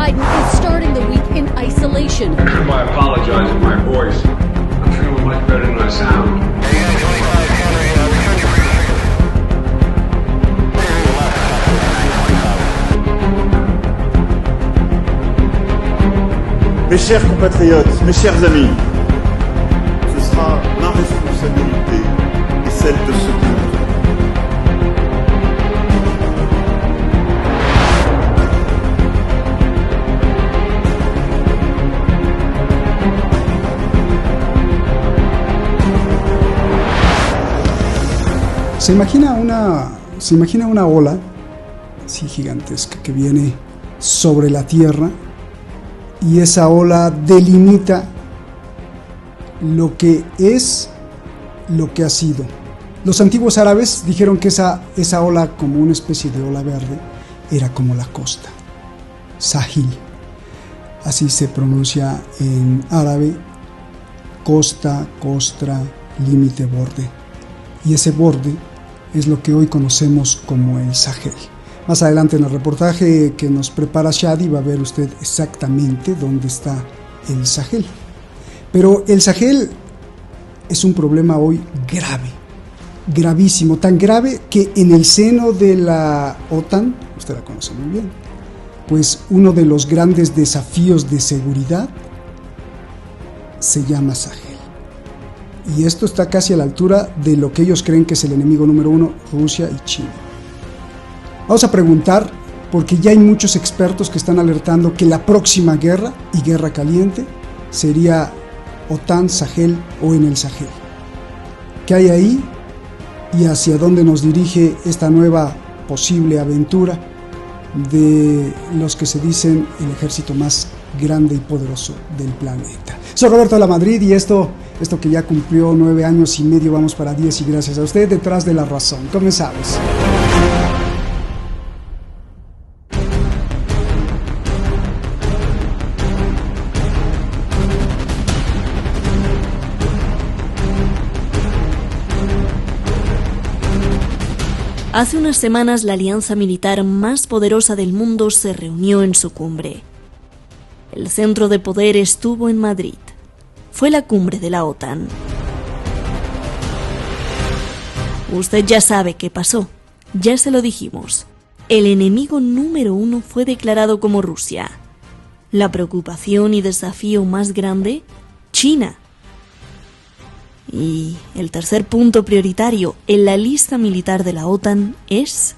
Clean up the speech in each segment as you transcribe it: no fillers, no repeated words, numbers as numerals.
Biden is starting the week in isolation. I apologize for my voice. I'm feeling much better than I sound. Mes chers compatriotes, mes chers amis, ce sera ma responsabilité et celle de ceux qui m'entourent. Se imagina una ola así gigantesca que viene sobre la Tierra, y esa ola delimita lo que es, lo que ha sido. Los antiguos árabes dijeron que esa ola, como una especie de ola verde, era como la costa, Sahil. Así se pronuncia en árabe: costa, costra, límite, borde. Y ese borde es lo que hoy conocemos como el Sahel. Más adelante en el reportaje que nos prepara Shadi va a ver usted exactamente dónde está el Sahel. Pero el Sahel es un problema hoy grave, gravísimo, tan grave que en el seno de la OTAN, usted la conoce muy bien, pues uno de los grandes desafíos de seguridad se llama Sahel. Y esto está casi a la altura de lo que ellos creen que es el enemigo número uno, Rusia y China. Vamos a preguntar, porque ya hay muchos expertos que están alertando que la próxima guerra, y guerra caliente, sería OTAN, Sahel o en el Sahel. ¿Qué hay ahí y hacia dónde nos dirige esta nueva posible aventura de los que se dicen el ejército más grande y poderoso del planeta? Soy Roberto Lamadrid y esto que ya cumplió 9 años y medio, vamos para 10, y gracias a usted, Detrás de la Razón. Comenzamos. Hace unas semanas la alianza militar más poderosa del mundo se reunió en su cumbre. El centro de poder estuvo en Madrid. Fue la cumbre de la OTAN. Usted ya sabe qué pasó. Ya se lo dijimos. El enemigo número uno fue declarado como Rusia. La preocupación y desafío más grande, China. Y el tercer punto prioritario en la lista militar de la OTAN es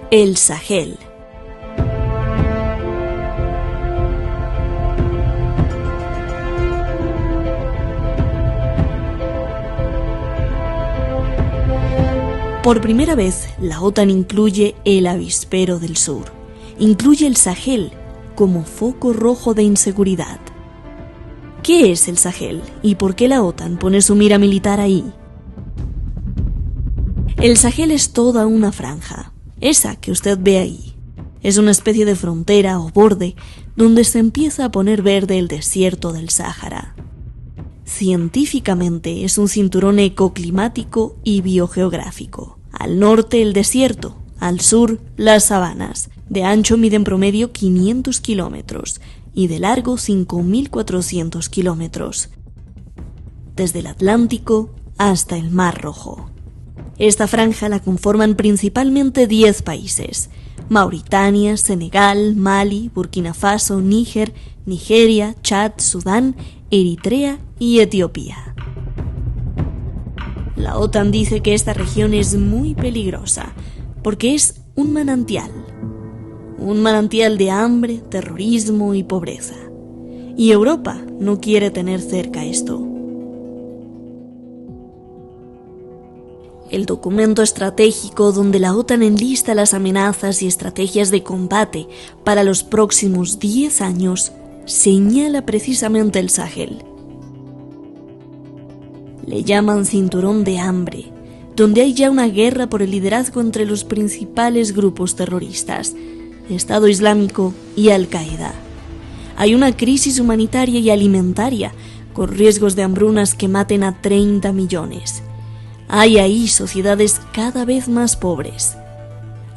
el Sahel. Por primera vez, la OTAN incluye el avispero del sur, incluye el Sahel como foco rojo de inseguridad. ¿Qué es el Sahel y por qué la OTAN pone su mira militar ahí? El Sahel es toda una franja, esa que usted ve ahí. Es una especie de frontera o borde donde se empieza a poner verde el desierto del Sáhara. Científicamente es un cinturón ecoclimático y biogeográfico. Al norte el desierto, al sur las sabanas. De ancho miden promedio 500 kilómetros y de largo 5.400 kilómetros. Desde el Atlántico hasta el Mar Rojo. Esta franja la conforman principalmente 10 países: Mauritania, Senegal, Mali, Burkina Faso, Níger, Nigeria, Chad, Sudán, Eritrea y Etiopía. La OTAN dice que esta región es muy peligrosa porque es un manantial de hambre, terrorismo y pobreza. Y Europa no quiere tener cerca esto. El documento estratégico donde la OTAN enlista las amenazas y estrategias de combate para los próximos 10 años señala precisamente el Sahel. Le llaman cinturón de hambre, donde hay ya una guerra por el liderazgo entre los principales grupos terroristas, Estado Islámico y Al-Qaeda. Hay una crisis humanitaria y alimentaria, con riesgos de hambrunas que maten a 30 millones. Hay ahí sociedades cada vez más pobres.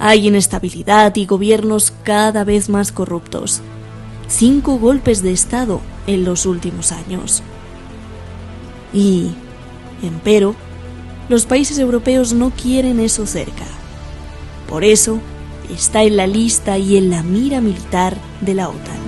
Hay inestabilidad y gobiernos cada vez más corruptos. 5 golpes de Estado en los últimos años. Y, empero, los países europeos no quieren eso cerca. Por eso, está en la lista y en la mira militar de la OTAN.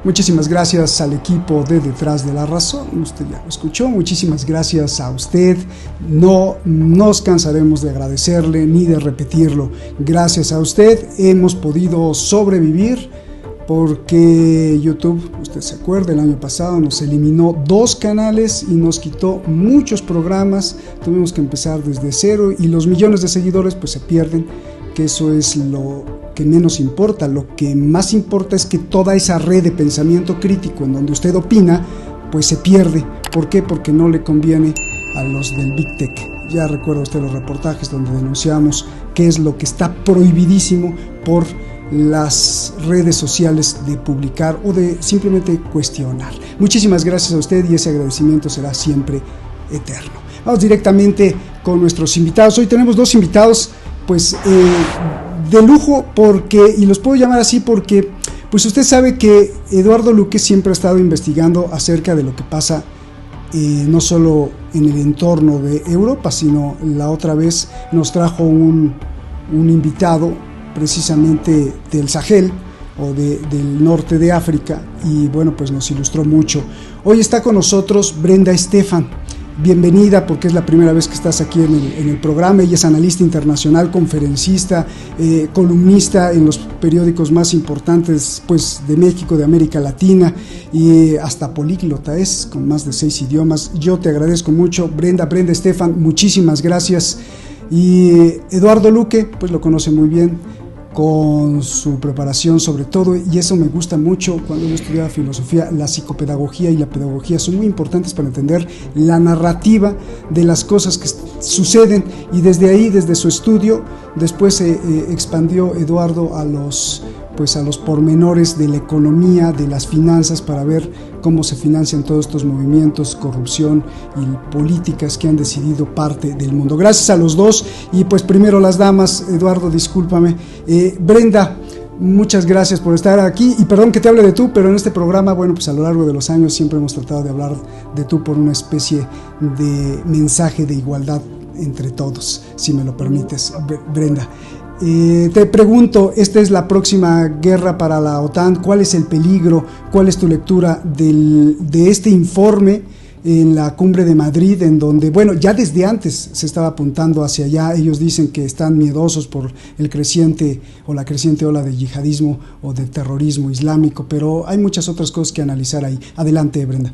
Muchísimas gracias al equipo de Detrás de la Razón, usted ya lo escuchó, muchísimas gracias a usted, no nos cansaremos de agradecerle ni de repetirlo, gracias a usted hemos podido sobrevivir porque YouTube, usted se acuerda, el año pasado nos eliminó 2 canales y nos quitó muchos programas, tuvimos que empezar desde cero y los millones de seguidores pues se pierden, que eso es lo que menos importa, lo que más importa es que toda esa red de pensamiento crítico en donde usted opina, pues se pierde. ¿Por qué? Porque no le conviene a los del Big Tech. Ya recuerda usted los reportajes donde denunciamos qué es lo que está prohibidísimo por las redes sociales de publicar o de simplemente cuestionar. Muchísimas gracias a usted y ese agradecimiento será siempre eterno. Vamos directamente con nuestros invitados. Hoy tenemos 2 invitados pues de lujo, porque, y los puedo llamar así porque pues usted sabe que Eduardo Luque siempre ha estado investigando acerca de lo que pasa no solo en el entorno de Europa, sino la otra vez nos trajo un invitado precisamente del Sahel o del norte de África y bueno, pues nos ilustró mucho. Hoy está con nosotros Brenda Estefan. Bienvenida, porque es la primera vez que estás aquí en el programa. Ella es analista internacional, conferencista, columnista en los periódicos más importantes pues, de México, de América Latina, y hasta políglota es, con más de 6 idiomas. Yo te agradezco mucho, Brenda Estefan, muchísimas gracias. Y Eduardo Luque, pues lo conoce muy bien, con su preparación sobre todo, y eso me gusta mucho cuando yo estudiaba filosofía. La psicopedagogía y la pedagogía son muy importantes para entender la narrativa de las cosas que suceden, y desde ahí, desde su estudio, después se expandió Eduardo a los pormenores de la economía, de las finanzas, para ver cómo se financian todos estos movimientos, corrupción y políticas que han decidido parte del mundo. Gracias a los dos, y pues primero las damas. Eduardo, discúlpame. Brenda, muchas gracias por estar aquí, y perdón que te hable de tú, pero en este programa, bueno, pues a lo largo de los años siempre hemos tratado de hablar de tú por una especie de mensaje de igualdad entre todos, si me lo permites, Brenda. Te pregunto, esta es la próxima guerra para la OTAN. ¿Cuál es el peligro? ¿Cuál es tu lectura de este informe en la cumbre de Madrid, en donde, bueno, ya desde antes se estaba apuntando hacia allá? Ellos dicen que están miedosos por la creciente ola de yihadismo o de terrorismo islámico, pero hay muchas otras cosas que analizar ahí. Adelante, Brenda.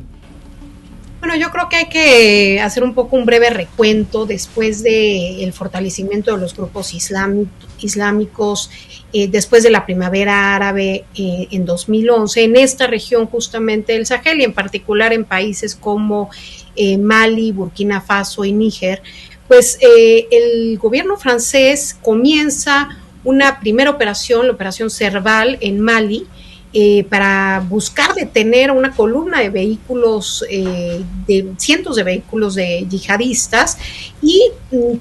Bueno, yo creo que hay que hacer un poco un breve recuento después del fortalecimiento de los grupos islámicos, después de la primavera árabe en 2011, en esta región justamente del Sahel, y en particular en países como Mali, Burkina Faso y Níger. Pues el gobierno francés comienza una primera operación, la operación Serval en Mali, para buscar detener una columna de vehículos, de cientos de vehículos de yihadistas, y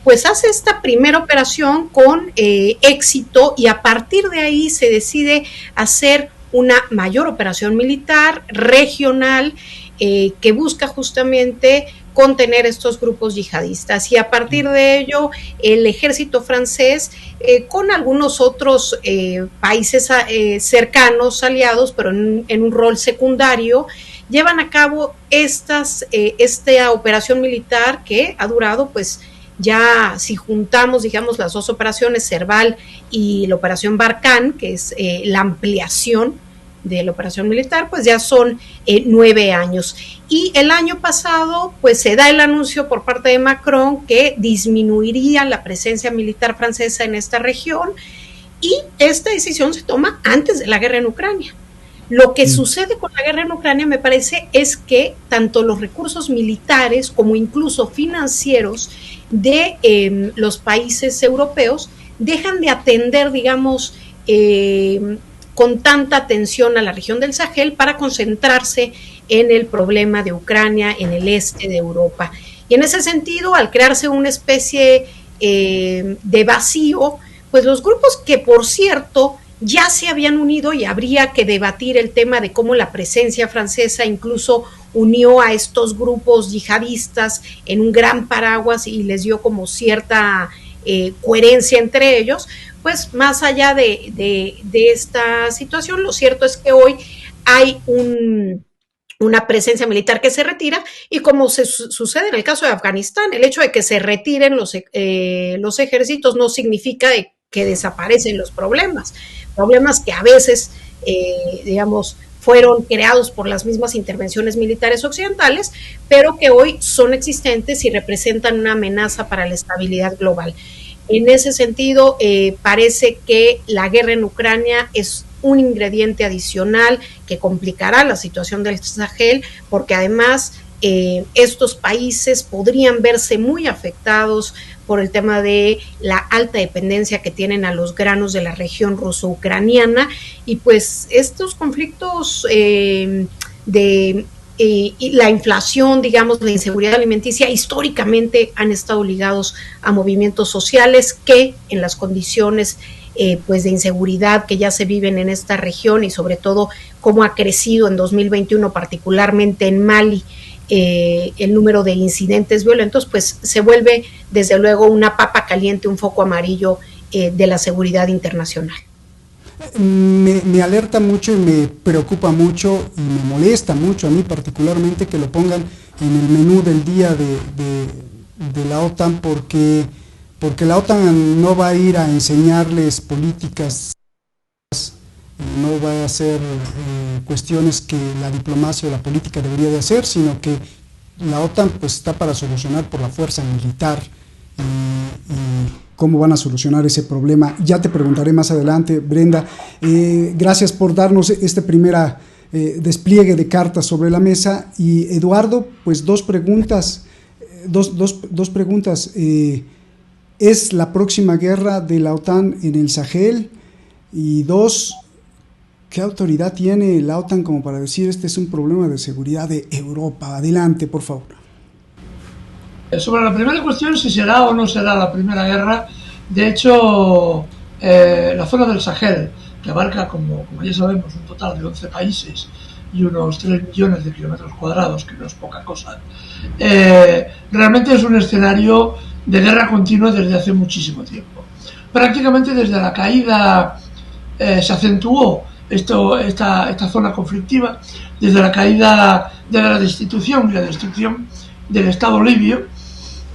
pues hace esta primera operación con éxito, y a partir de ahí se decide hacer una mayor operación militar regional que busca justamente contener estos grupos yihadistas, y a partir de ello el ejército francés con algunos otros países cercanos, aliados, pero en un rol secundario, llevan a cabo esta operación militar que ha durado, pues ya si juntamos, digamos, las 2 operaciones, Serval y la operación Barkhane, que es la ampliación de la operación militar, pues ya son 9 años. Y el año pasado pues se da el anuncio por parte de Macron que disminuiría la presencia militar francesa en esta región, y esta decisión se toma antes de la guerra en Ucrania. Lo que sucede con la guerra en Ucrania, me parece, es que tanto los recursos militares como incluso financieros de los países europeos dejan de atender, digamos, con tanta atención a la región del Sahel para concentrarse en el problema de Ucrania, en el este de Europa. Y en ese sentido, al crearse una especie de vacío, pues los grupos que, por cierto, ya se habían unido, y habría que debatir el tema de cómo la presencia francesa incluso unió a estos grupos yihadistas en un gran paraguas y les dio como cierta coherencia entre ellos, pues más allá de esta situación, lo cierto es que hoy hay una presencia militar que se retira, y como sucede en el caso de Afganistán, el hecho de que se retiren los ejércitos no significa que desaparecen los problemas que a veces, digamos, fueron creados por las mismas intervenciones militares occidentales, pero que hoy son existentes y representan una amenaza para la estabilidad global. En ese sentido, parece que la guerra en Ucrania es un ingrediente adicional que complicará la situación del Sahel, porque además estos países podrían verse muy afectados por el tema de la alta dependencia que tienen a los granos de la región ruso-ucraniana, y pues estos conflictos y la inflación, digamos, la inseguridad alimenticia, históricamente han estado ligados a movimientos sociales que en las condiciones pues de inseguridad que ya se viven en esta región, y sobre todo cómo ha crecido en 2021, particularmente en Mali, el número de incidentes violentos, pues se vuelve desde luego una papa caliente, un foco amarillo de la seguridad internacional. Me alerta mucho y me preocupa mucho y me molesta mucho a mí particularmente que lo pongan en el menú del día de la OTAN, porque la OTAN no va a ir a enseñarles políticas, no va a hacer cuestiones que la diplomacia o la política debería de hacer, sino que la OTAN pues está para solucionar por la fuerza militar, y cómo van a solucionar ese problema. Ya te preguntaré más adelante, Brenda. Gracias por darnos este primer despliegue de cartas sobre la mesa. Y Eduardo, pues dos preguntas. ¿Es la próxima guerra de la OTAN en el Sahel? Y dos, ¿qué autoridad tiene la OTAN como para decir este es un problema de seguridad de Europa? Adelante, por favor. Sobre la primera cuestión, si será o no será la primera guerra, de hecho, la zona del Sahel, que abarca, como ya sabemos, un total de 11 países y unos 3 millones de kilómetros cuadrados, que no es poca cosa, realmente es un escenario de guerra continua desde hace muchísimo tiempo. Prácticamente desde la caída se acentuó esta zona conflictiva, desde la caída de la destitución y la destrucción del Estado libio.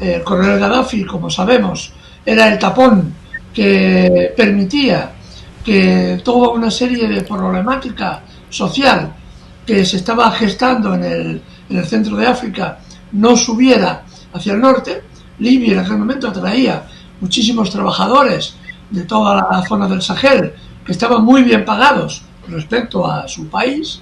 El coronel Gaddafi, como sabemos, era el tapón que permitía que toda una serie de problemática social que se estaba gestando en el centro de África no subiera hacia el norte. Libia en aquel momento atraía muchísimos trabajadores de toda la zona del Sahel que estaban muy bien pagados respecto a su país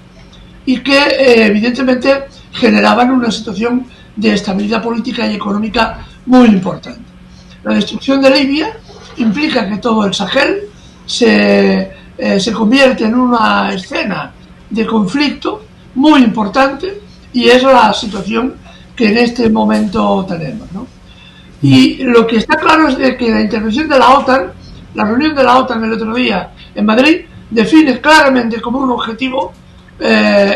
y que evidentemente generaban una situación de estabilidad política y económica muy importante. La destrucción de Libia implica que todo el Sahel se convierte en una escena de conflicto muy importante, y es la situación que en este momento tenemos, ¿no? Y lo que está claro es de que la intervención de la OTAN, la reunión de la OTAN el otro día en Madrid, define claramente como un objetivo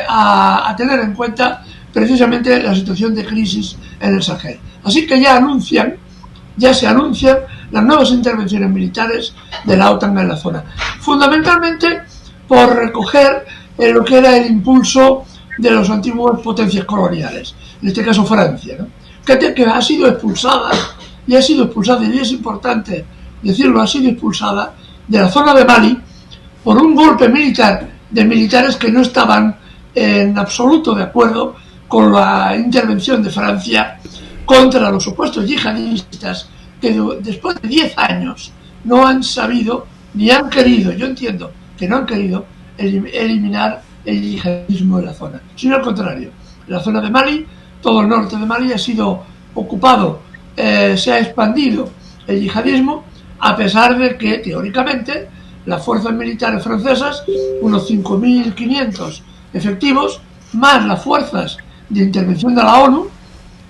a tener en cuenta precisamente la situación de crisis en el Sahel. Así que ya se anuncian las nuevas intervenciones militares de la OTAN en la zona, fundamentalmente por recoger lo que era el impulso de las antiguas potencias coloniales, en este caso Francia, ¿no? Que ha sido expulsada, y es importante decirlo, ha sido expulsada de la zona de Mali por un golpe militar de militares que no estaban en absoluto de acuerdo con la intervención de Francia contra los supuestos yihadistas que después de 10 años no han sabido ni han querido, yo entiendo que no han querido eliminar el yihadismo en la zona, sino al contrario. En la zona de Mali, todo el norte de Mali ha sido ocupado, se ha expandido el yihadismo, a pesar de que, teóricamente, las fuerzas militares francesas, unos 5.500 efectivos, más las fuerzas de intervención de la ONU,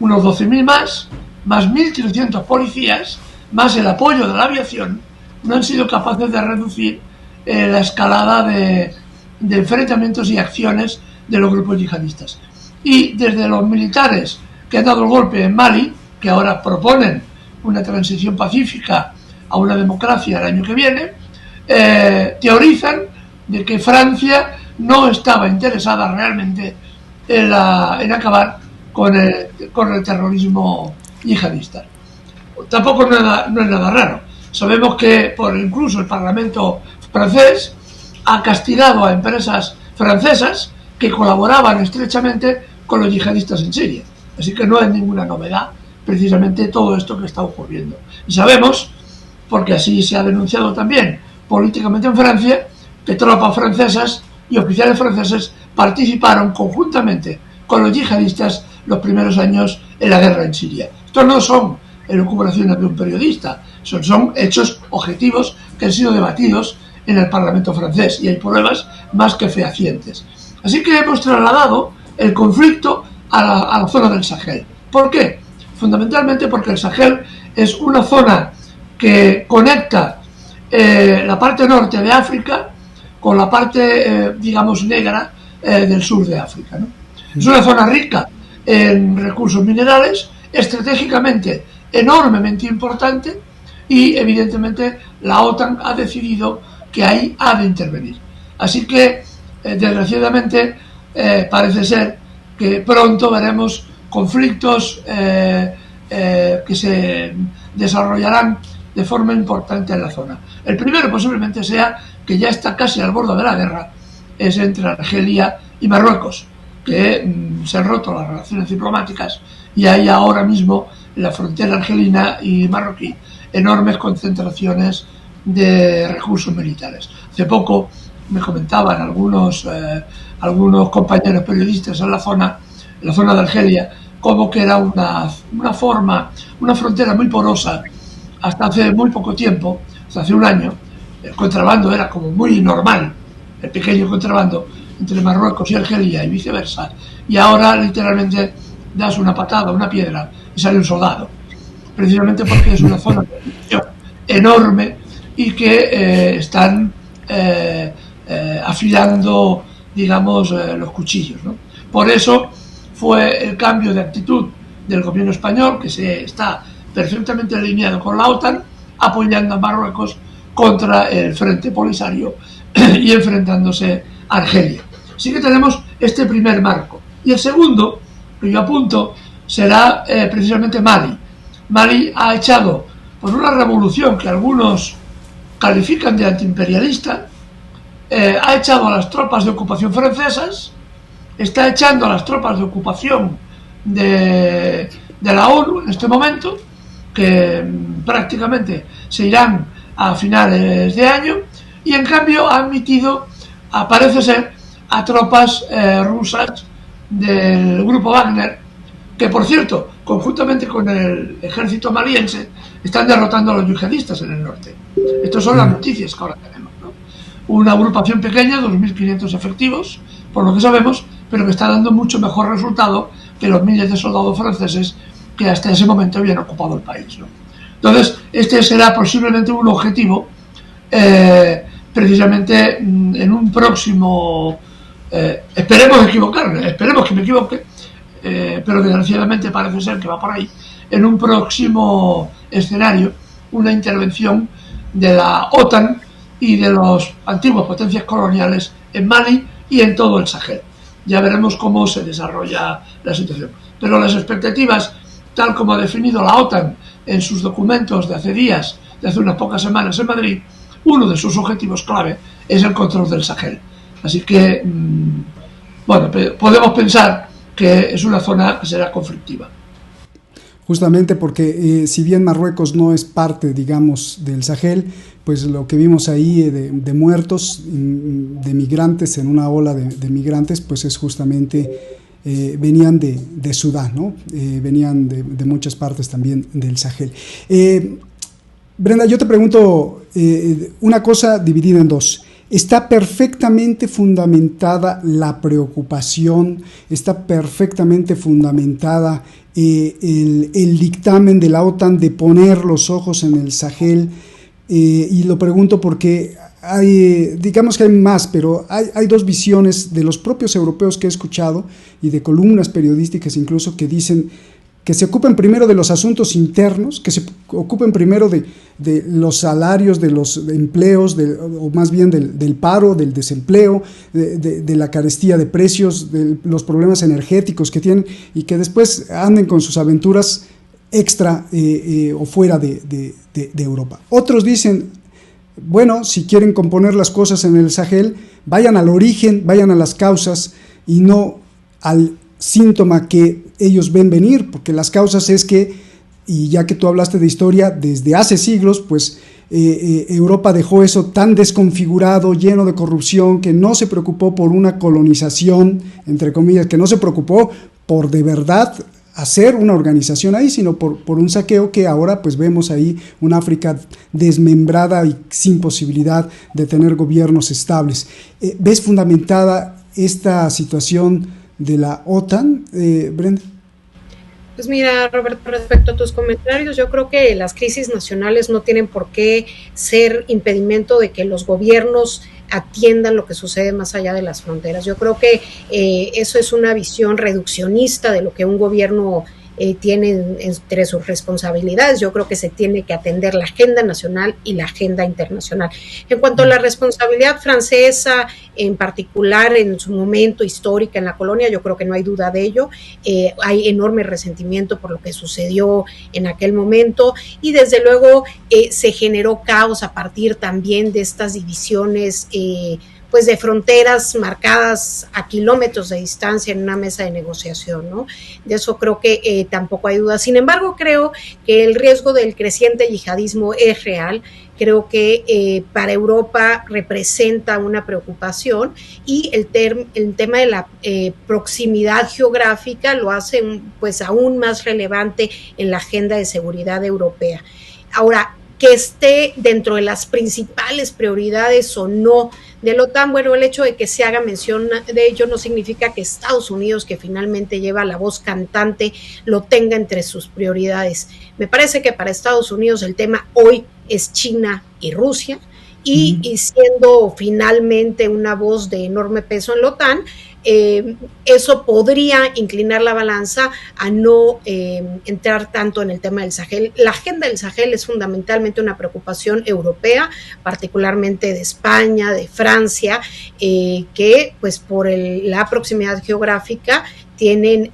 unos 12.000 más 1.300 policías, más el apoyo de la aviación, no han sido capaces de reducir la escalada de enfrentamientos y acciones de los grupos yihadistas. Y desde los militares que han dado el golpe en Mali, que ahora proponen una transición pacífica a una democracia el año que viene, teorizan de que Francia no estaba interesada realmente en acabar con el terrorismo yihadista. Tampoco no es nada raro. Sabemos que incluso el Parlamento francés ha castigado a empresas francesas que colaboraban estrechamente con los yihadistas en Siria. Así que no es ninguna novedad precisamente todo esto que está ocurriendo. Y sabemos, porque así se ha denunciado también políticamente en Francia, que tropas francesas y oficiales franceses participaron conjuntamente con los yihadistas los primeros años en la guerra en Siria. Estos no son elucubraciones de un periodista, son hechos objetivos que han sido debatidos en el Parlamento francés y hay pruebas más que fehacientes. Así que hemos trasladado el conflicto a la zona del Sahel. ¿Por qué? Fundamentalmente porque el Sahel es una zona que conecta la parte norte de África con la parte, digamos, negra del sur de África, ¿no? Es una zona rica en recursos minerales, estratégicamente enormemente importante, y evidentemente la OTAN ha decidido que ahí ha de intervenir. Así que, desgraciadamente, parece ser que pronto veremos conflictos que se desarrollarán de forma importante en la zona. El primero posiblemente sea, que ya está casi al borde de la guerra, es entre Argelia y Marruecos, que se han roto las relaciones diplomáticas y hay ahora mismo en la frontera argelina y marroquí enormes concentraciones de recursos militares. Hace poco me comentaban algunos compañeros periodistas en la zona de Argelia, como que era una frontera muy porosa hasta hace muy poco tiempo, hasta hace un año. El contrabando era como muy normal, el pequeño contrabando entre Marruecos y Argelia y viceversa, y ahora literalmente das una patada, una piedra y sale un soldado, precisamente porque es una zona de enorme y que están afilando, digamos, los cuchillos, ¿no? Por eso fue el cambio de actitud del gobierno español, que está perfectamente alineado con la OTAN, apoyando a Marruecos contra el Frente Polisario y enfrentándose a Argelia. Así que tenemos este primer marco. Y el segundo, que yo apunto, será precisamente Mali. Mali ha echado, por una revolución que algunos califican de antiimperialista, ha echado a las tropas de ocupación francesas, está echando a las tropas de ocupación de la ONU en este momento, que prácticamente se irán a finales de año, y en cambio ha admitido, parece ser, a tropas rusas del grupo Wagner, que por cierto, conjuntamente con el ejército maliense, están derrotando a los yihadistas en el norte. Estas son las noticias que ahora tenemos, ¿no? Una agrupación pequeña, 2.500 efectivos, por lo que sabemos, pero que está dando mucho mejor resultado que los miles de soldados franceses que hasta ese momento habían ocupado el país, ¿no? Entonces, este será posiblemente un objetivo, precisamente en un próximo, esperemos equivocarme, esperemos que me equivoque, pero desgraciadamente parece ser que va por ahí, en un próximo escenario, una intervención de la OTAN y de las antiguas potencias coloniales en Mali y en todo el Sahel. Ya veremos cómo se desarrolla la situación. Pero las expectativas, tal como ha definido la OTAN en sus documentos de hace días, de hace unas pocas semanas en Madrid, uno de sus objetivos clave es el control del Sahel. Así que, bueno, podemos pensar que es una zona que será conflictiva. justamente porque si bien Marruecos no es parte, digamos, del Sahel, pues lo que vimos ahí de muertos, de migrantes, en una ola de migrantes, pues es justamente, venían de Sudán, ¿no? Venían de muchas partes también del Sahel. Brenda, yo te pregunto una cosa dividida en dos. Está perfectamente fundamentada la preocupación, está perfectamente fundamentada el dictamen de la OTAN de poner los ojos en el Sahel, y lo pregunto porque digamos que hay más, pero hay dos visiones de los propios europeos que he escuchado y de columnas periodísticas incluso que dicen que se ocupen primero de los asuntos internos, que se ocupen primero de los salarios, de los empleos, o más bien del paro, del desempleo, de la carestía de precios, de los problemas energéticos que tienen, y que después anden con sus aventuras extra o fuera de Europa. Otros dicen, bueno, si quieren componer las cosas en el Sahel, vayan al origen, vayan a las causas y no al síntoma que ellos ven venir, porque las causas es que, y ya que tú hablaste de historia, desde hace siglos, pues Europa dejó eso tan desconfigurado, lleno de corrupción, que no se preocupó por una colonización, entre comillas, que no se preocupó por de verdad hacer una organización ahí, sino por un saqueo que ahora pues vemos ahí una África desmembrada y sin posibilidad de tener gobiernos estables. ¿Ves fundamentada esta situación de la OTAN, Brenda? Pues mira, Roberto, respecto a tus comentarios, yo creo que las crisis nacionales no tienen por qué ser impedimento de que los gobiernos atiendan lo que sucede más allá de las fronteras. Yo creo que eso es una visión reduccionista de lo que un gobierno tiene entre sus responsabilidades. Yo creo que se tiene que atender la agenda nacional y la agenda internacional. En cuanto a la responsabilidad francesa, en particular en su momento histórica en la colonia, yo creo que no hay duda de ello. Hay enorme resentimiento por lo que sucedió en aquel momento, y desde luego se generó caos a partir también de estas divisiones pues de fronteras marcadas a kilómetros de distancia en una mesa de negociación, ¿no? De eso creo que tampoco hay duda. Sin embargo, creo que el riesgo del creciente yihadismo es real. Creo que para Europa representa una preocupación, y el tema de la proximidad geográfica lo hace pues aún más relevante en la agenda de seguridad europea. Ahora, que esté dentro de las principales prioridades o no de la OTAN, bueno, el hecho de que se haga mención de ello no significa que Estados Unidos, que finalmente lleva la voz cantante, lo tenga entre sus prioridades. Me parece que para Estados Unidos el tema hoy es China y Rusia, y siendo finalmente una voz de enorme peso en la OTAN, eso podría inclinar la balanza a no entrar tanto en el tema del Sahel. La agenda del Sahel es fundamentalmente una preocupación europea, particularmente de España, de Francia, que pues por la proximidad geográfica tienen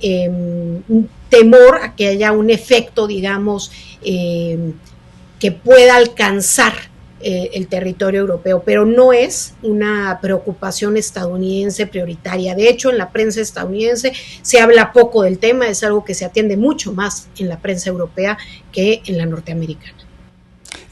temor a que haya un efecto, digamos, que pueda alcanzar el territorio europeo, pero no es una preocupación estadounidense prioritaria. De hecho, en la prensa estadounidense se habla poco del tema, es algo que se atiende mucho más en la prensa europea que en la norteamericana.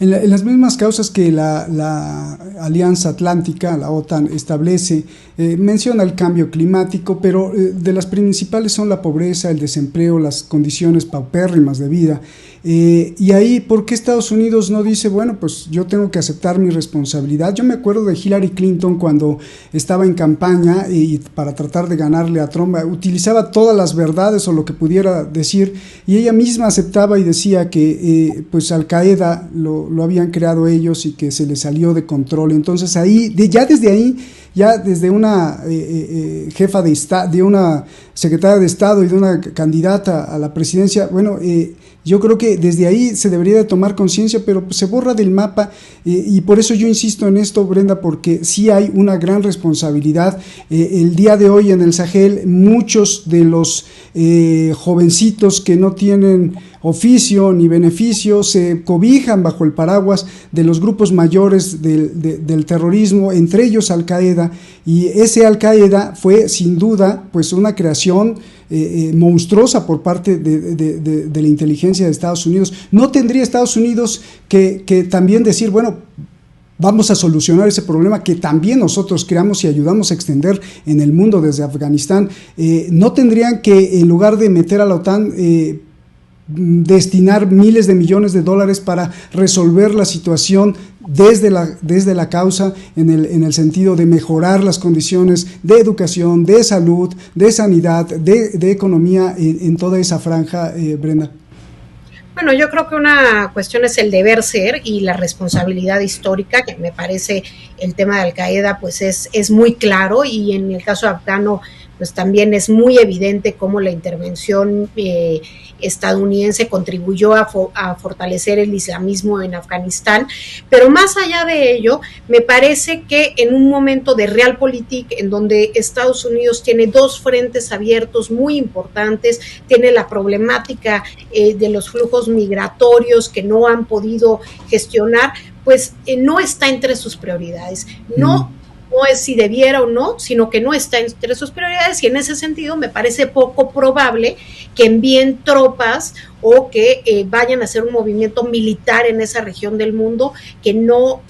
En las mismas causas que la Alianza Atlántica, la OTAN, establece, menciona el cambio climático, pero de las principales son la pobreza, el desempleo, las condiciones paupérrimas de vida. Y ahí, ¿por qué Estados Unidos no dice, bueno, pues yo tengo que aceptar mi responsabilidad? Yo me acuerdo de Hillary Clinton cuando estaba en campaña y para tratar de ganarle a Trump, utilizaba todas las verdades o lo que pudiera decir, y ella misma aceptaba y decía que pues Al Qaeda lo habían creado ellos y que se les salió de control. Entonces ahí, ya desde una jefa de Estado, de una secretaria de Estado y de una candidata a la presidencia, bueno, yo creo que desde ahí se debería de tomar conciencia, pero pues se borra del mapa, y por eso yo insisto en esto, Brenda, porque sí hay una gran responsabilidad. El día de hoy en el Sahel, muchos de los jovencitos que no tienen oficio ni beneficio se cobijan bajo el paraguas de los grupos mayores del terrorismo, entre ellos Al Qaeda, y ese Al Qaeda fue sin duda pues una creación operación monstruosa por parte de la inteligencia de Estados Unidos. ¿No tendría Estados Unidos que también decir, bueno, vamos a solucionar ese problema que también nosotros creamos y ayudamos a extender en el mundo desde Afganistán? ¿No tendrían que, en lugar de meter a la OTAN, destinar miles de millones de dólares para resolver la situación desde la causa, en el sentido de mejorar las condiciones de educación, de salud, de sanidad, de economía en toda esa franja, Brenda? Bueno, yo creo que una cuestión es el deber ser y la responsabilidad histórica, que me parece el tema de Al-Qaeda pues es muy claro, y en el caso afgano pues también es muy evidente cómo la intervención estadounidense contribuyó a fortalecer el islamismo en Afganistán. Pero más allá de ello, me parece que en un momento de realpolitik, en donde Estados Unidos tiene dos frentes abiertos muy importantes, tiene la problemática de los flujos migratorios que no han podido gestionar, pues no está entre sus prioridades. No es si debiera o no, sino que no está entre sus prioridades, y en ese sentido me parece poco probable que envíen tropas o que vayan a hacer un movimiento militar en esa región del mundo, que no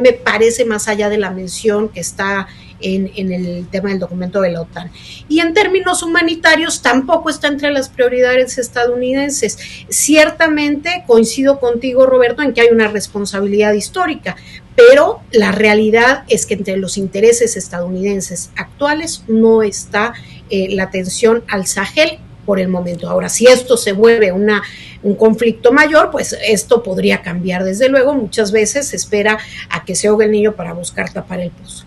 me parece, más allá de la mención que está en el tema del documento de la OTAN. Y en términos humanitarios tampoco está entre las prioridades estadounidenses. Ciertamente coincido contigo, Roberto, en que hay una responsabilidad histórica, pero la realidad es que entre los intereses estadounidenses actuales no está la atención al Sahel por el momento. Ahora, si esto se vuelve un conflicto mayor, pues esto podría cambiar. Desde luego, muchas veces se espera a que se ahogue el niño para buscar tapar el pozo.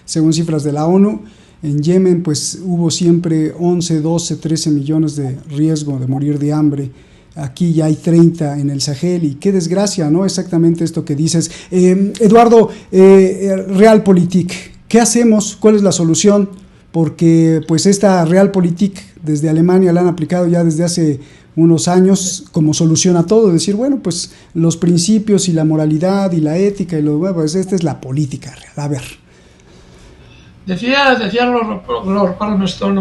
Según cifras de la ONU, en Yemen pues hubo siempre 11, 12, 13 millones de riesgo de morir de hambre. Aquí ya hay 30 en el Sahel, y qué desgracia, ¿no? Exactamente esto que dices. Eduardo, realpolitik, ¿qué hacemos? ¿Cuál es la solución? Porque pues esta realpolitik desde Alemania la han aplicado ya desde hace unos años como solución a todo, decir, bueno, pues los principios y la moralidad y la ética y lo bueno, pues esta es la política real. A ver. Decía Lord Palmerston,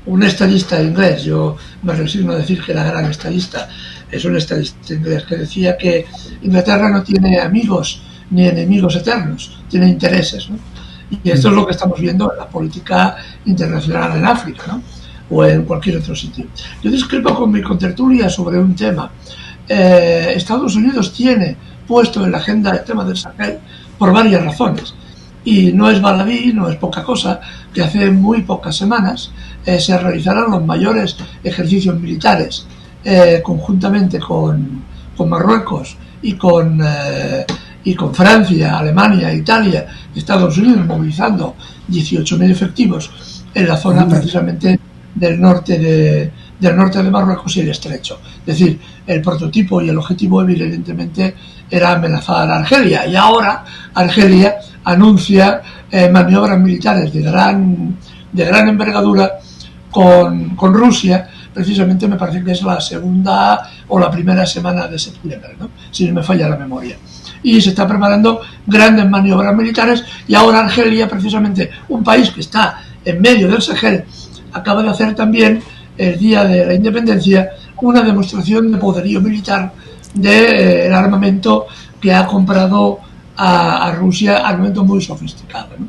un estadista inglés, yo me resigno a decir que era gran estadista, es un estadista inglés, que decía que Inglaterra no tiene amigos ni enemigos eternos, tiene intereses, ¿no? Y esto es lo que estamos viendo en la política internacional en África, ¿no? O en cualquier otro sitio. Yo discrepo con mi contertulia sobre un tema. Estados Unidos tiene puesto en la agenda el tema del Sahel por varias razones, y no es baladí, no es poca cosa que hace muy pocas semanas se realizaran los mayores ejercicios militares conjuntamente con Marruecos y con Francia, Alemania, Italia y Estados Unidos, movilizando 18.000 efectivos en la zona precisamente del norte de Marruecos y el Estrecho. Es decir, el prototipo y el objetivo evidentemente era amenazar a Argelia, y ahora Argelia anuncia maniobras militares de gran envergadura con Rusia. Precisamente me parece que es la segunda o la primera semana de septiembre, ¿no? Si no me falla la memoria. Y se está preparando grandes maniobras militares, y ahora Argelia, precisamente un país que está en medio del Sahel, acaba de hacer también, el día de la independencia, una demostración de poderío militar del armamento que ha comprado a Rusia, armamento muy sofisticado, ¿no?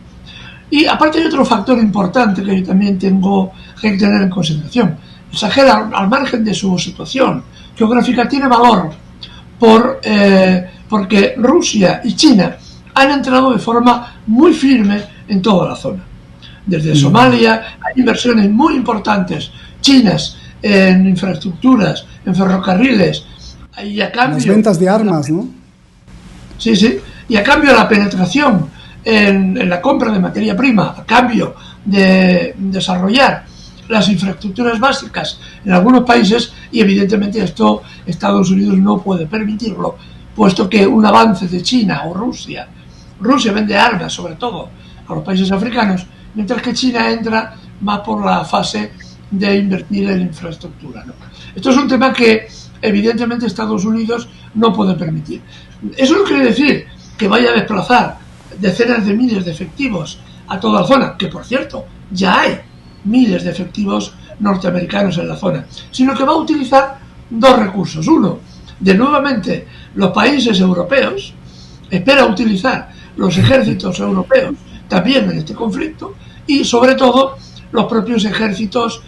Y aparte hay otro factor importante que yo también tengo que tener en consideración. El Sahel, al margen de su situación geográfica, tiene valor porque Rusia y China han entrado de forma muy firme en toda la zona. Desde Somalia hay inversiones muy importantes chinas en infraestructuras, en ferrocarriles, y a cambio... Las ventas de armas, ¿no? Sí, y a cambio la penetración en la compra de materia prima, a cambio de desarrollar las infraestructuras básicas en algunos países, y evidentemente esto Estados Unidos no puede permitirlo, puesto que un avance de China o Rusia vende armas sobre todo a los países africanos, mientras que China entra más por la fase de invertir en infraestructura, ¿no? Esto es un tema que evidentemente Estados Unidos no puede permitir. Eso no quiere decir que vaya a desplazar decenas de miles de efectivos a toda la zona, que por cierto, ya hay miles de efectivos norteamericanos en la zona, sino que va a utilizar dos recursos. Uno, de nuevamente los países europeos, espera utilizar los ejércitos europeos también en este conflicto, y sobre todo los propios ejércitos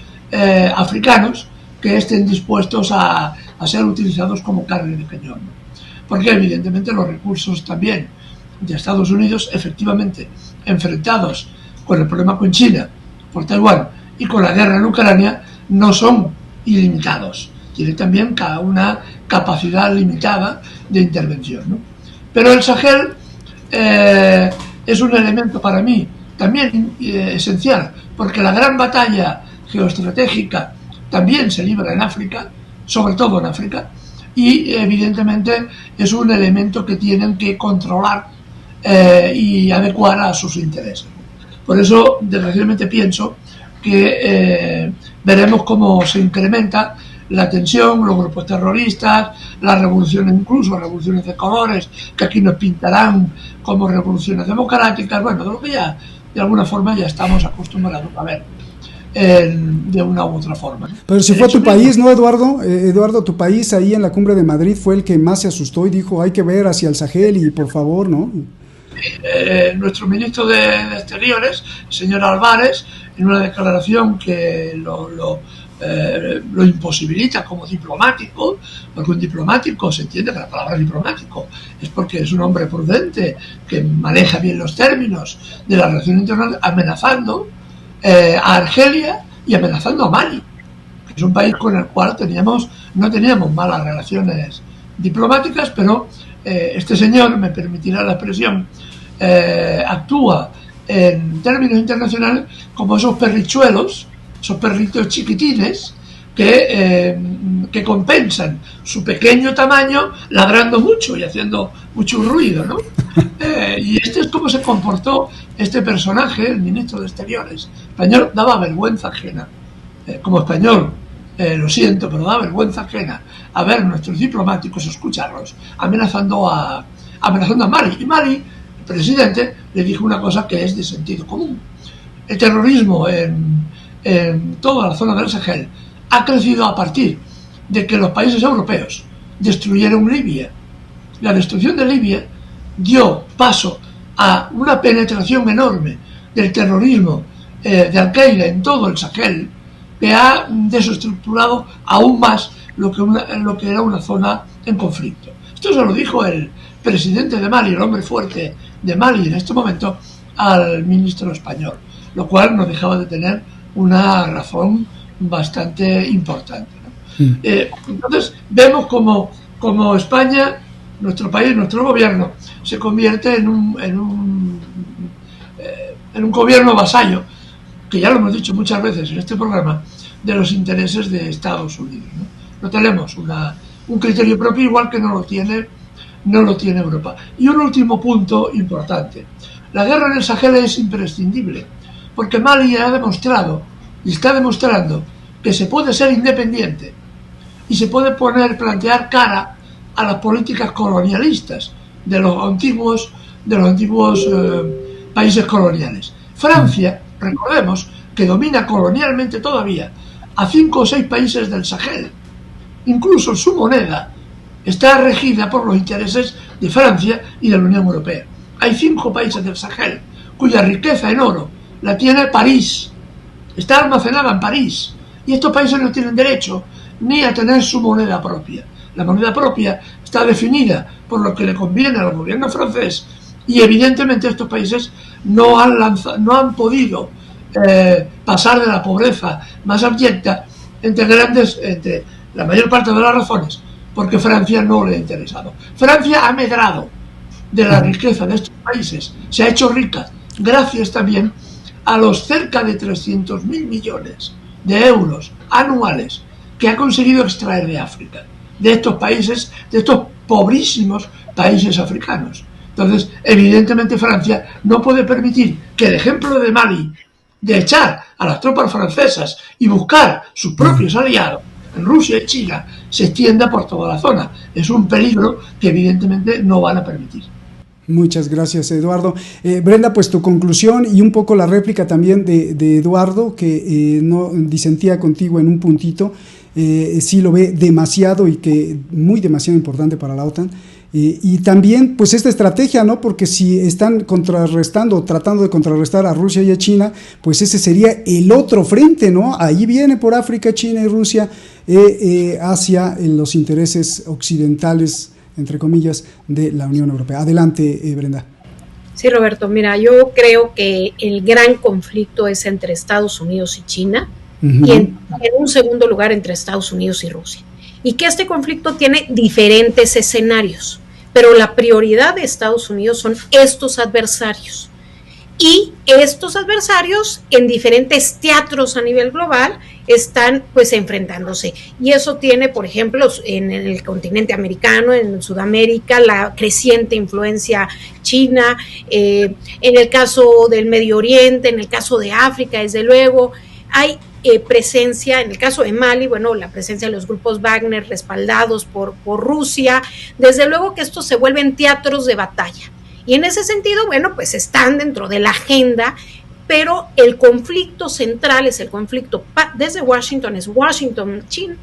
africanos que estén dispuestos a ser utilizados como carne de cañón. Porque evidentemente los recursos también de Estados Unidos, efectivamente enfrentados con el problema con China, por Taiwán y con la guerra en Ucrania, no son ilimitados. Tiene también una capacidad limitada de intervención, ¿no? Pero el Sahel es un elemento para mí también esencial, porque la gran batalla geoestratégica también se libra en África, sobre todo en África, y evidentemente es un elemento que tienen que controlar y adecuar a sus intereses. Por eso, desgraciadamente, pienso que veremos cómo se incrementa la tensión, los grupos terroristas, las revoluciones, incluso revoluciones de colores, que aquí nos pintarán como revoluciones democráticas, bueno, de lo que ya de alguna forma ya estamos acostumbrados a ver de una u otra forma. Pero si fue tu país, ¿no, Eduardo? Eduardo, tu país ahí en la Cumbre de Madrid fue el que más se asustó y dijo, hay que ver hacia el Sahel y por favor, ¿no? Nuestro ministro de Exteriores, el señor Álvarez, en una declaración que lo imposibilita como diplomático, porque un diplomático, se entiende que la palabra diplomático es porque es un hombre prudente, que maneja bien los términos de la relación internacional, amenazando a Argelia y amenazando a Mali, que es un país con el cual no teníamos malas relaciones diplomáticas, pero este señor, me permitirá la expresión, actúa en términos internacionales como esos perrichuelos, esos perritos chiquitines que compensan su pequeño tamaño ladrando mucho y haciendo mucho ruido, ¿no? Y este es como se comportó este personaje, el ministro de Exteriores español. Daba vergüenza ajena. Como español, lo siento, pero da vergüenza ajena a ver nuestros diplomáticos, escucharlos, amenazando a Mali. Y Mali, el presidente, le dijo una cosa que es de sentido común. El terrorismo en toda la zona del Sahel ha crecido a partir de que los países europeos destruyeron Libia. La destrucción de Libia dio paso a una penetración enorme del terrorismo de Al-Qaeda en todo el Sahel, que ha desestructurado aún más lo que era una zona en conflicto. Esto se lo dijo el presidente de Mali, el hombre fuerte de Mali en este momento, al ministro español, lo cual no dejaba de tener una razón bastante importante, ¿no? Entonces vemos como España, nuestro país, nuestro gobierno, se convierte en un gobierno vasallo, que ya lo hemos dicho muchas veces en este programa, de los intereses de Estados Unidos, ¿no? No tenemos un criterio propio, igual que no lo tiene Europa. Y un último punto importante: la guerra en el Sahel es imprescindible, porque Mali ha demostrado y está demostrando que se puede ser independiente y se puede plantear cara a las políticas colonialistas de los antiguos países coloniales. Francia, recordemos, que domina colonialmente todavía a 5 o 6 países del Sahel. Incluso su moneda está regida por los intereses de Francia y de la Unión Europea. Hay 5 países del Sahel cuya riqueza en oro la tiene París, está almacenada en París, y estos países no tienen derecho ni a tener su moneda propia. La moneda propia está definida por lo que le conviene al gobierno francés, y evidentemente estos países no han podido pasar de la pobreza más abyecta, entre la mayor parte de las razones, porque Francia no le ha interesado. Francia ha medrado de la riqueza de estos países, se ha hecho rica gracias también a los cerca de 300.000 millones de euros anuales que ha conseguido extraer de África, de estos países, de estos pobrísimos países africanos. Entonces, evidentemente Francia no puede permitir que el ejemplo de Mali, de echar a las tropas francesas y buscar sus propios aliados en Rusia y China, se extienda por toda la zona. Es un peligro que evidentemente no van a permitir. Muchas gracias, Eduardo. Brenda, pues tu conclusión y un poco la réplica también de Eduardo, que no disentía contigo en un puntito, sí lo ve demasiado y que muy demasiado importante para la OTAN. Y también, pues esta estrategia, ¿no? Porque si están contrarrestando, tratando de contrarrestar a Rusia y a China, pues ese sería el otro frente, ¿no? Ahí viene por África, China y Rusia hacia los intereses occidentales, entre comillas, de la Unión Europea. Adelante, Brenda. Sí, Roberto, mira, yo creo que el gran conflicto es entre Estados Unidos y China, y en un segundo lugar entre Estados Unidos y Rusia. Y que este conflicto tiene diferentes escenarios, pero la prioridad de Estados Unidos son estos adversarios. Y estos adversarios en diferentes teatros a nivel global están pues enfrentándose. Y eso tiene, por ejemplo, en el continente americano, en Sudamérica, la creciente influencia china, en el caso del Medio Oriente, en el caso de África, desde luego, hay presencia, en el caso de Mali, bueno, la presencia de los grupos Wagner respaldados por Rusia. Desde luego que estos se vuelven teatros de batalla. Y en ese sentido, bueno, pues están dentro de la agenda, pero el conflicto central es el conflicto desde Washington, es Washington-Pekín,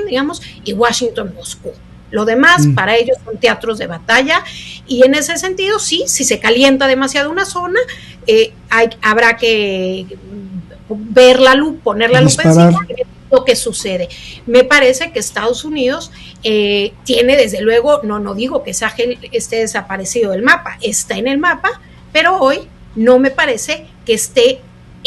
digamos, y Washington-Moscú. Lo demás para ellos son teatros de batalla, y en ese sentido, sí, si se calienta demasiado una zona, habrá que ver la luz, poner la lupa encima y ver lo que sucede. Me parece que Estados Unidos tiene, desde luego, no digo que Sahel esté desaparecido del mapa, está en el mapa, pero hoy no me parece que esté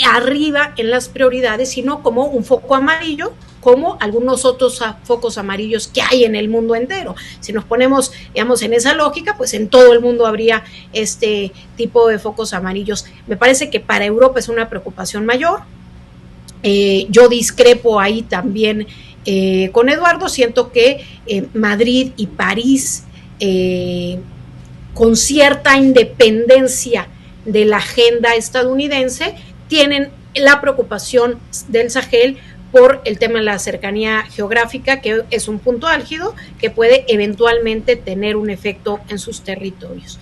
arriba en las prioridades, sino como un foco amarillo, como algunos otros focos amarillos que hay en el mundo entero. Si nos ponemos, digamos, en esa lógica, pues en todo el mundo habría este tipo de focos amarillos. Me parece que para Europa es una preocupación mayor. Yo discrepo ahí también con Eduardo. Siento que Madrid y París, con cierta independencia de la agenda estadounidense, tienen la preocupación del Sahel por el tema de la cercanía geográfica, que es un punto álgido que puede eventualmente tener un efecto en sus territorios.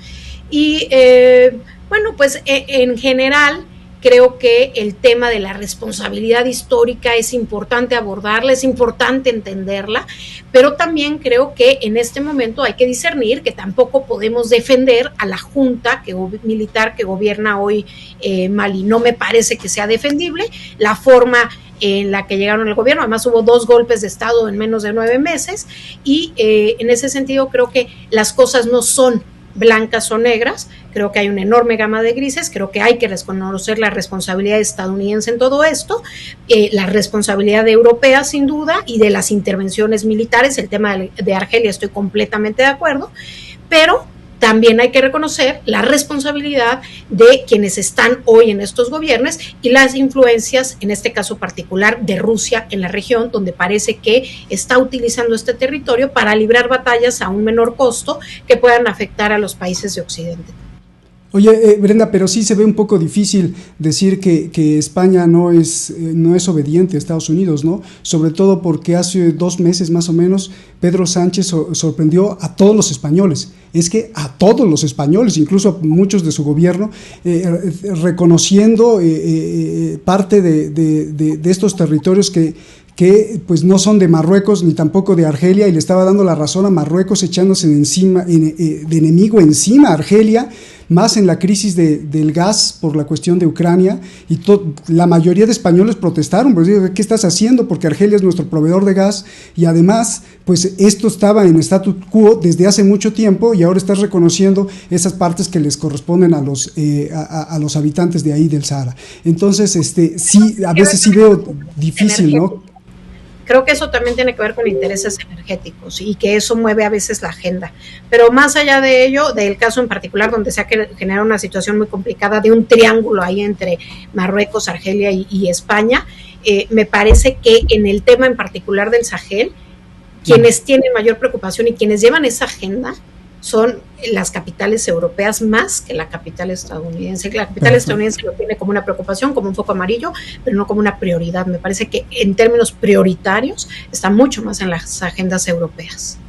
Y bueno, pues en general creo que el tema de la responsabilidad histórica es importante abordarla, es importante entenderla, pero también creo que en este momento hay que discernir que tampoco podemos defender a la junta militar que gobierna hoy Mali. No me parece que sea defendible la forma en la que llegaron al gobierno. Además hubo 2 golpes de Estado en menos de 9 meses, y en ese sentido creo que las cosas no son blancas o negras. Creo que hay una enorme gama de grises. Creo que hay que reconocer la responsabilidad estadounidense en todo esto, la responsabilidad europea sin duda, y de las intervenciones militares. El tema de Argelia estoy completamente de acuerdo, pero también hay que reconocer la responsabilidad de quienes están hoy en estos gobiernos y las influencias, en este caso particular, de Rusia en la región, donde parece que está utilizando este territorio para librar batallas a un menor costo que puedan afectar a los países de Occidente. Oye, Brenda, pero sí se ve un poco difícil decir que España no es obediente a Estados Unidos, ¿no? Sobre todo porque hace 2 meses más o menos Pedro Sánchez sorprendió a todos los españoles. Es que a todos los españoles, incluso a muchos de su gobierno, reconociendo parte de estos territorios que pues no son de Marruecos ni tampoco de Argelia, y le estaba dando la razón a Marruecos, echándose de enemigo encima a Argelia, más en la crisis del gas por la cuestión de Ucrania, y la mayoría de españoles protestaron, pues, ¿qué estás haciendo? Porque Argelia es nuestro proveedor de gas, y además pues esto estaba en status quo desde hace mucho tiempo, y ahora estás reconociendo esas partes que les corresponden a los habitantes de ahí del Sahara. Entonces sí, a veces sí veo difícil, ¿no? Creo que eso también tiene que ver con intereses energéticos y que eso mueve a veces la agenda. Pero más allá de ello, del caso en particular donde se ha generado una situación muy complicada de un triángulo ahí entre Marruecos, Argelia y España, me parece que en el tema en particular del Sahel, quienes tienen mayor preocupación y quienes llevan esa agenda son las capitales europeas más que la capital estadounidense. La capital estadounidense lo tiene como una preocupación, como un foco amarillo, pero no como una prioridad. Me parece que en términos prioritarios está mucho más en las agendas europeas.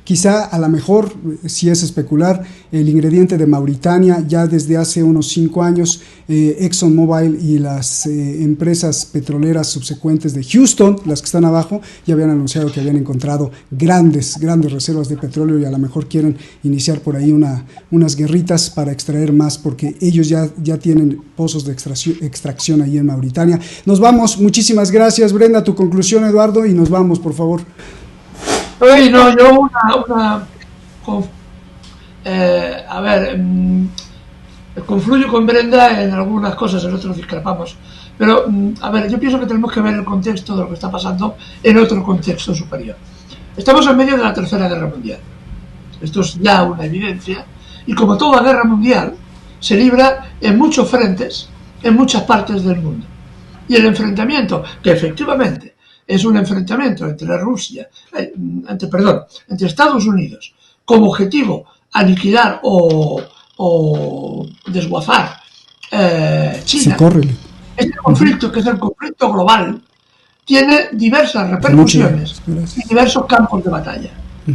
Quizá a lo mejor, si es especular, el ingrediente de Mauritania, ya desde hace unos 5 años, ExxonMobil y las empresas petroleras subsecuentes de Houston, las que están abajo, ya habían anunciado que habían encontrado grandes reservas de petróleo y a lo mejor quieren iniciar por ahí unas guerritas para extraer más, porque ellos ya tienen pozos de extracción ahí en Mauritania. Nos vamos, muchísimas gracias. Brenda, tu conclusión, Eduardo, y nos vamos, por favor. Yo confluyo con Brenda en algunas cosas, en otros discrepamos, pero yo pienso que tenemos que ver el contexto de lo que está pasando en otro contexto superior. Estamos en medio de la Tercera Guerra Mundial, esto es ya una evidencia, y como toda guerra mundial, se libra en muchos frentes, en muchas partes del mundo, y el enfrentamiento, que efectivamente es un enfrentamiento entre entre Estados Unidos, como objetivo aniquilar o desguazar China. Este conflicto, que es el conflicto global, tiene diversas repercusiones y diversos campos de batalla.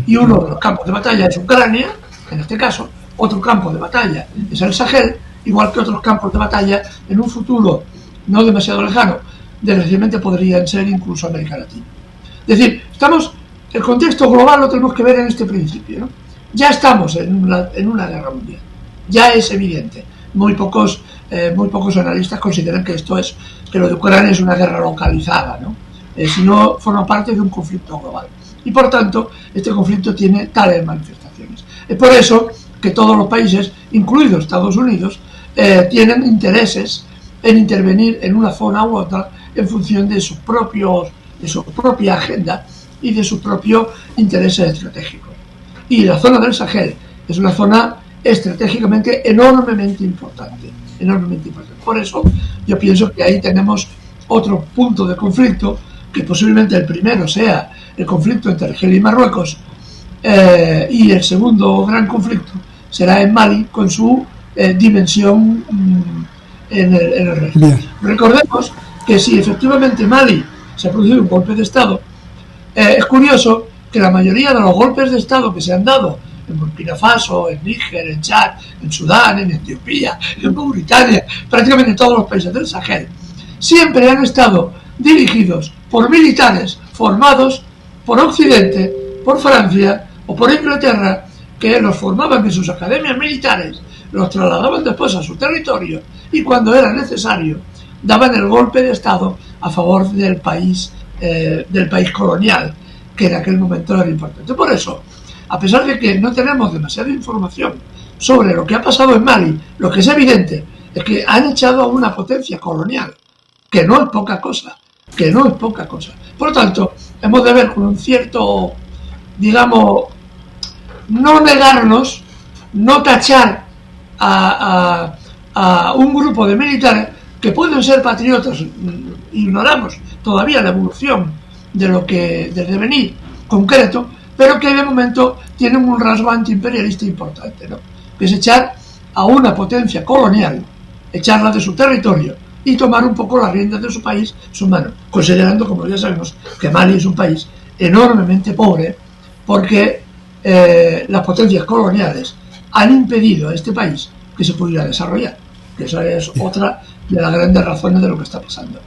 Y uno de los campos de batalla es Ucrania, en este caso, otro campo de batalla es el Sahel, igual que otros campos de batalla en un futuro no demasiado lejano, desgraciadamente podrían ser incluso América Latina. Es decir, el contexto global lo tenemos que ver en este principio, ¿no? Ya estamos en una guerra mundial, ya es evidente. Muy pocos analistas consideran que que lo de Ucrania es una guerra localizada, ¿no? Sino forma parte de un conflicto global. Y por tanto, este conflicto tiene tales manifestaciones. Es por eso que todos los países, incluidos Estados Unidos, tienen intereses en intervenir en una zona u otra en función de su propia agenda y de sus propios intereses estratégicos. Y la zona del Sahel es una zona estratégicamente enormemente importante. Por eso yo pienso que ahí tenemos otro punto de conflicto, que posiblemente el primero sea el conflicto entre Argelia y Marruecos, y el segundo gran conflicto será en Mali, con su dimensión en el régimen. Recordemos que si efectivamente en Mali se ha producido un golpe de Estado, es curioso que la mayoría de los golpes de Estado que se han dado en Burkina Faso, en Níger, en Chad, en Sudán, en Etiopía, en Mauritania, prácticamente en todos los países del Sahel, siempre han estado dirigidos por militares formados por Occidente, por Francia o por Inglaterra, que los formaban en sus academias militares, los trasladaban después a su territorio y cuando era necesario daban el golpe de Estado a favor del país colonial, que en aquel momento era importante. Por eso, a pesar de que no tenemos demasiada información sobre lo que ha pasado en Mali, lo que es evidente es que han echado a una potencia colonial, que no es poca cosa. Por lo tanto, hemos de ver con un cierto, digamos, no negarnos, no tachar a un grupo de militares que pueden ser patriotas. Ignoramos todavía la evolución del devenir concreto, pero que de momento tienen un rasgo antiimperialista importante, ¿no? Que es echar a una potencia colonial, echarla de su territorio y tomar un poco las riendas de su país en sus manos, considerando, como ya sabemos, que Mali es un país enormemente pobre, porque las potencias coloniales han impedido a este país que se pudiera desarrollar, que esa es otra de las grandes razones de lo que está pasando.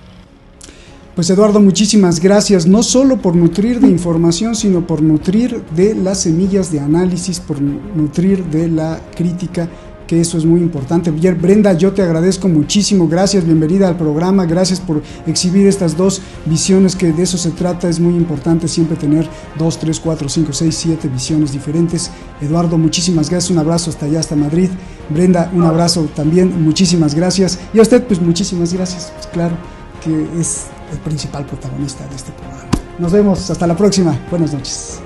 Pues Eduardo, muchísimas gracias, no solo por nutrir de información, sino por nutrir de las semillas de análisis, por nutrir de la crítica, que eso es muy importante. Brenda, yo te agradezco muchísimo, gracias, bienvenida al programa, gracias por exhibir estas dos visiones, que de eso se trata. Es muy importante siempre tener 2, 3, 4, 5, 6, 7 visiones diferentes. Eduardo, muchísimas gracias, un abrazo hasta allá, hasta Madrid. Brenda, un abrazo también, muchísimas gracias. Y a usted, pues muchísimas gracias, pues claro que es el principal protagonista de este programa. Nos vemos, hasta la próxima, buenas noches.